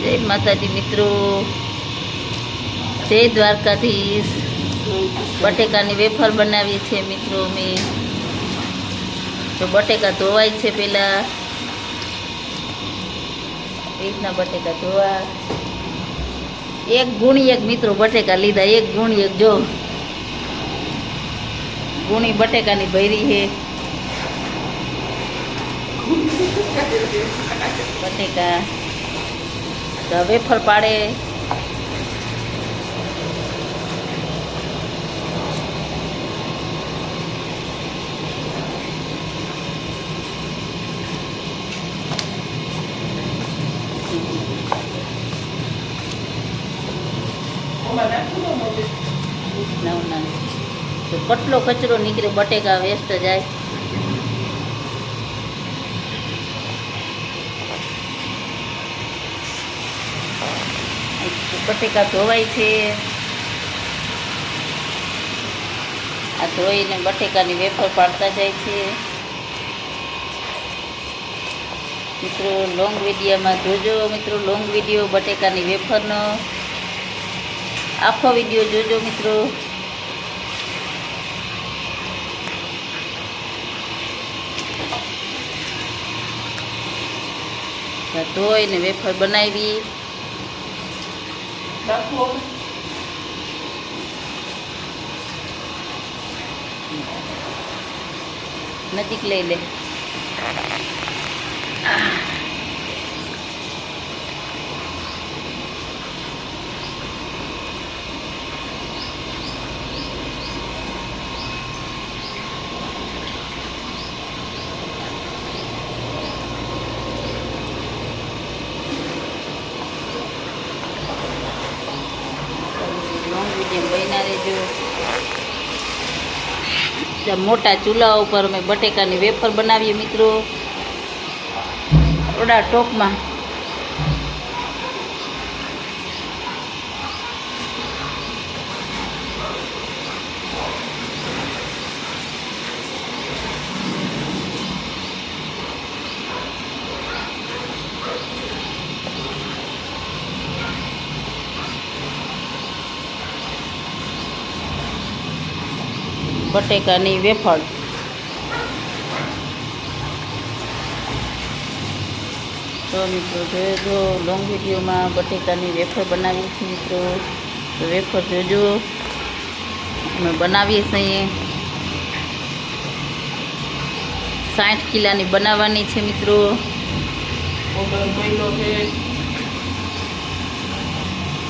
જય માતાજી મિત્રો, જય દ્વારકાધીશ। બટેકાની વેફર બનાવીએ છીએ મિત્રો અમે। તો બટેકા ધોવાય છે પેલા, રીતના બટેકા ધોવા। એક ગુણી એક મિત્રો બટેકા લીધા, એક ગુણી એક જો ગુણી બટેકાની ભરી છે। બટેકા તો વેફર પાડે। તો કેટલો કચરો નીકળે, બટેકા વેસ્ટ જાય। બટેકા ધોવાય છે, આ ધોઈને બટેકાની વેફર પાડતા જાય છે મિત્રો। લોંગ વિડીયોમાં જોજો મિત્રો, લોંગ વિડીયો બટેકાની વેફરનો આખો વિડીયો જોજો મિત્રો। ધોઈને વેફર બનાવી। નજીક લઈ લે। બન્યા રહેજો। મોટા ચૂલા ઉપર અમે બટેકાની વેફર બનાવીએ મિત્રો, થોડા ટોપમાં। બટેકાની વેફર તો મિત્રો જોજો, લોંગ વિડીયોમાં બટેકાની વેફર બનાવીએ છીએ મિત્રો। તો વેફર જોજો, અમે બનાવીએ છીએ 60 કિલાની બનાવવાની છે મિત્રો।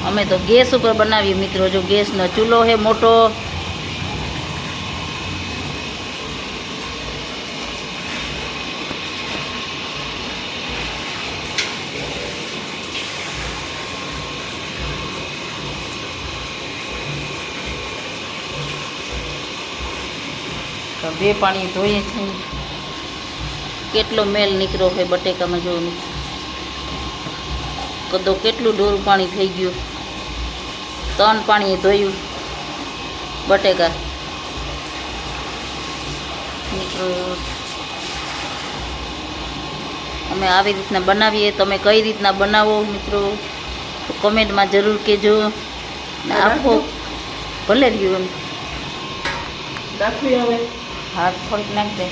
અમે તો ગેસ ઉપર બનાવીએ મિત્રો, જો ગેસનો ચૂલો છે મોટો। બે પાણી ધોઈએ છીએ, કેટલો મેલ નીકળ્યો છે બટેકામાં જો કદો કેટલું ડોરું પાણી થઈ ગયું। 3 પાણીએ ધોયું બટેકા મિત્રો। અમે આવી રીતના બનાવીએ, તમે કઈ રીતના બનાવો મિત્રો તો કમેન્ટમાં જરૂર કહેજો। આખો ભલે રહ્યું એમ રાખવી, હવે હાથ થોડીક નાખ દે।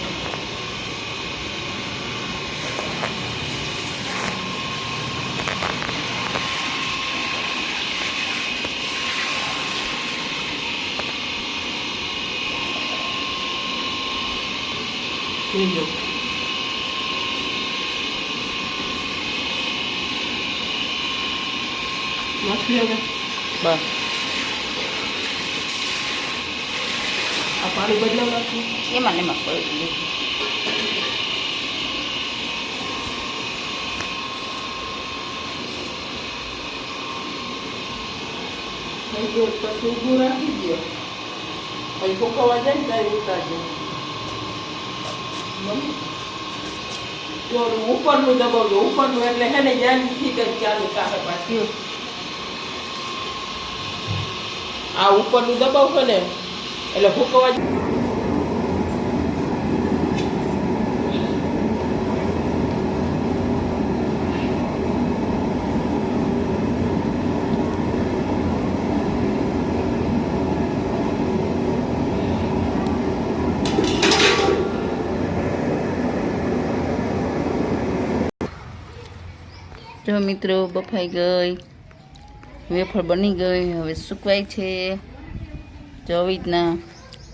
બસ આ પાણી બદલાવ નાખવું, એમાં ને એમાં પડી ગયું પછી ઊભું રાખી દો, પછી ફૂંકવા જાય ને ત્યારે ઉતારજો। જો ઉપરનું દબાવજો, ઉપરનું એટલે હે ને જ્યાંથી કંઈક ચાલુ કાપે પાછી આ ઉપરનું દબાવશો ને એટલે ફૂંકવા જો મિત્રો બફાઈ ગઈ, વેફર બની ગઈ, હવે સૂકવાય છે. જો આવી રીતના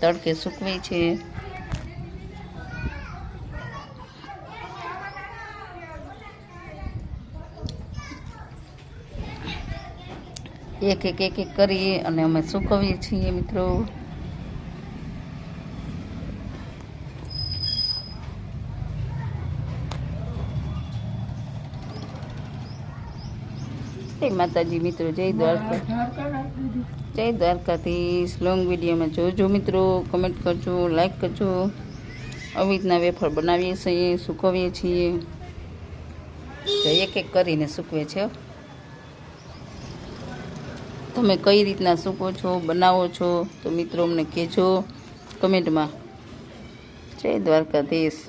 તડકે સૂકવાય છે. એક એક કરી અને અમે સૂકવીએ છીએ મિત્રો. જય માતાજી મિત્રો, જય દ્વારકા, જય દ્વારકાધીશ. લોંગ વિડીયોમાં જોજો મિત્રો, કમેન્ટ કરજો, લાઈક કરજો. આવી રીતના વેફર બનાવીએ છીએ, સૂકવીએ છીએ. તો એક એક કરીને સૂકવે છે. તમે કઈ રીતના સૂકો છો, બનાવો છો તો મિત્રો અમને કહેજો કમેન્ટમાં. જય દ્વારકાધીશ.